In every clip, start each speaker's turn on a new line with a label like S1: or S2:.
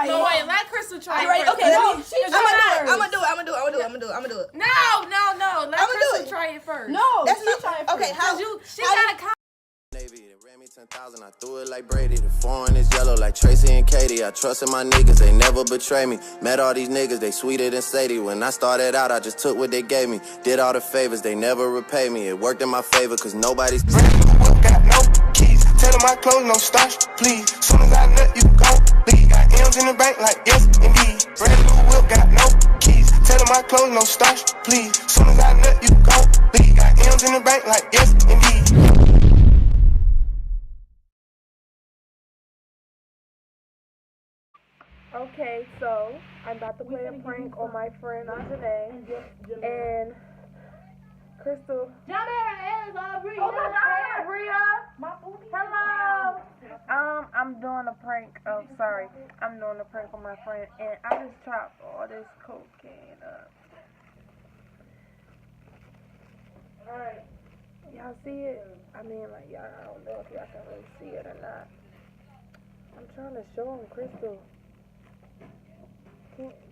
S1: No, wait, let Crystal try it
S2: Right,
S1: first.
S2: okay,
S1: No,
S2: I'm gonna do it.
S1: No, let Crystal try it first.
S2: No,
S3: That's
S2: she
S3: not
S2: try it first.
S3: okay. How?
S1: She gotta come.
S4: Navy, they ran me 10,000, I threw it like Brady. The foreign is yellow like Tracy and Katie. I trusted my niggas, they never betray me. Met all these niggas, they sweeter than Sadie. When I started out, I just took what they gave me. Did all the favors, they never repay me. It worked in my favor, cause nobody's
S5: got no keys. Tell them my clothes, no starch, please. Soon as I nut, you gon' leave. Got M's in the bank, like yes, indeed. Brand new whip, got no keys. Tell them my clothes, no starch, please. Soon as I nut, you gon' leave. Got M's in the bank, like yes, indeed.
S1: Okay, so I'm about to play a prank on my friend Janae and Crystal.
S2: Oh my God, Bria!
S1: Hello. I'm doing a prank. Oh, sorry. I'm doing a prank on my friend, and I just chopped all this cocaine up. Alright. Y'all see it? I mean, like, y'all, I don't know if y'all can really see it or not. I'm trying to show them Crystal.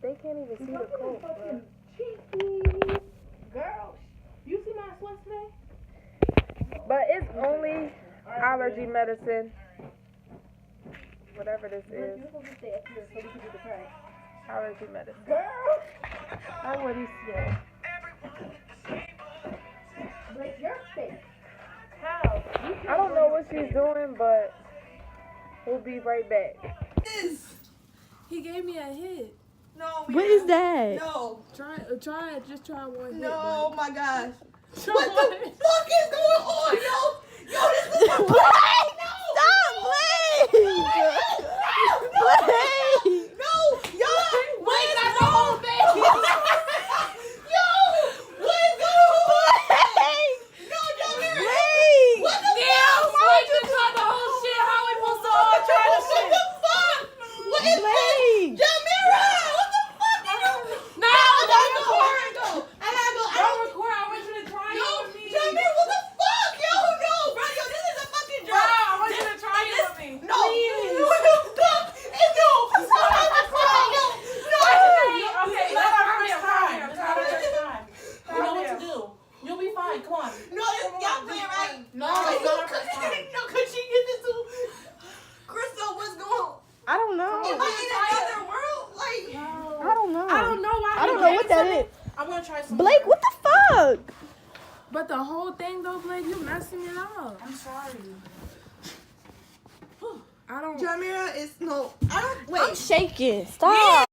S1: They can't even see the coke, bro.
S2: Cheeky. Girl, you see my sweat today?
S1: But it's only allergy medicine. Whatever this is.
S2: You're supposed to stay up here so we can do the prank.
S1: Allergy medicine.
S2: Girl!
S1: That's what he said.
S2: Blake, you're fake.
S1: How? I don't know what she's doing, but we'll be right back. He gave me a hit.
S3: No.
S2: What is that?
S3: No.
S1: Try it. Just try one hit.
S3: No, my gosh.
S1: Try
S3: What
S1: one
S3: the
S1: hit.
S3: fuck is going on, yo? Yo, this is a
S2: Blake!
S3: No.
S2: Stop, Blake! Blake!
S3: No, yo, what is
S1: That's the whole thing.
S3: Yo, what is going on?
S2: Blake!
S3: No, Jamira.
S2: Blake!
S3: What the
S1: Damn,
S3: fuck?
S1: why you try the whole shit? How we supposed to all try the
S3: What
S1: shit?
S3: the fuck? What is
S2: Blake!
S3: this? Jamira, what the fuck is you?
S1: No,
S3: don't
S1: don't
S3: go.
S1: record.
S3: I gotta go.
S1: Don't record. I want you to try
S3: Yo,
S1: it with me.
S3: Jamira, what the fuck? Yo, no, bro, yo, this is a fucking
S1: Bro,
S3: joke.
S1: I want you to try it with me.
S3: No, what the fuck? And no, stop having fun. No,
S1: Okay, let her hurry up.
S6: You know what to do. You'll be fine. Come on.
S3: no, y'all playing right?
S6: No, it's not our first time.
S3: No, could she get this to Crystal? What's going on?
S2: I don't know.
S3: Am I in another world? Like,
S2: I don't know.
S1: I don't know why.
S2: I don't know what that is.
S6: I'm gonna try some.
S2: Blake, what the fuck?
S1: But the whole thing though, Blake, you messing it up.
S6: I'm sorry.
S1: I don't.
S3: Jamira is no. I don't. Wait.
S2: I'm shaking. Stop.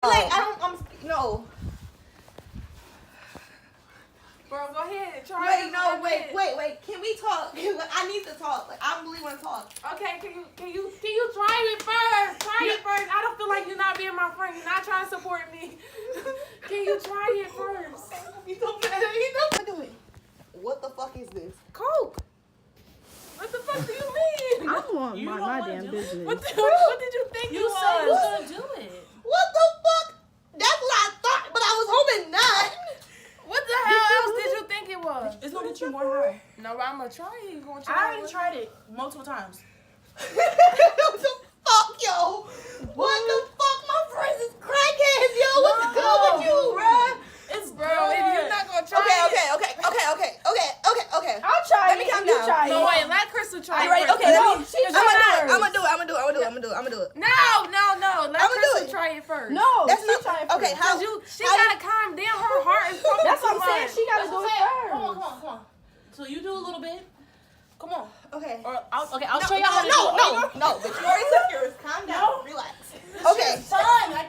S3: Like, I don't. No.
S1: Bro, go ahead and try
S3: Wait,
S1: it.
S3: no,
S1: Go
S3: wait,
S1: ahead.
S3: wait. Can we talk? I need to talk. Like, I really want to talk.
S1: Okay, can you try it first? Try it first. I don't feel like you're not being my friend. You're not trying to support me. Can you try it first?
S3: He's so bad. He's so doing. What the fuck is this?
S1: Coke. What the fuck do you mean?
S2: I want
S6: You
S2: my
S6: don't wanna
S2: damn
S6: do
S2: business.
S1: What did you think
S6: You
S1: it
S6: said you
S1: was?
S6: was gonna do it.
S3: What the fuck? That's what I thought, but I was hoping not.
S1: What the hell else did you think it was?
S6: It's gonna get you more high.
S1: No, I'm gonna try it. You gonna
S6: I
S1: try
S6: already
S1: it?
S6: tried it multiple times.
S3: What the fuck, yo? What the fuck? My friends is crackheads, yo. What's good with you, bruh?
S6: It's
S1: Bro, if you're not gonna try it.
S3: Okay.
S2: I'll try
S3: Let me
S2: it.
S3: calm
S2: You
S3: down.
S2: try
S1: No,
S2: it.
S1: wait, let Crystal try it.
S3: Right,
S1: first.
S3: okay, let
S2: No,
S3: me.
S2: she
S3: I'm
S2: try it.
S3: gonna do it.
S1: No. Let
S3: I'ma do
S1: Crystal
S3: it.
S1: try it first.
S2: No,
S3: That's
S2: she
S3: not
S2: try it
S3: okay.
S2: first.
S3: How?
S1: She gotta calm down. Her heart is pumping
S2: That's what
S1: too
S2: I'm saying.
S1: much.
S2: She gotta do it
S6: Come
S2: first.
S6: on. So you do a little bit. Come on.
S3: Okay.
S6: Or I'll show you how to do it.
S3: No, bitch. You already took yours. Calm down. Relax. Okay.
S6: Son, I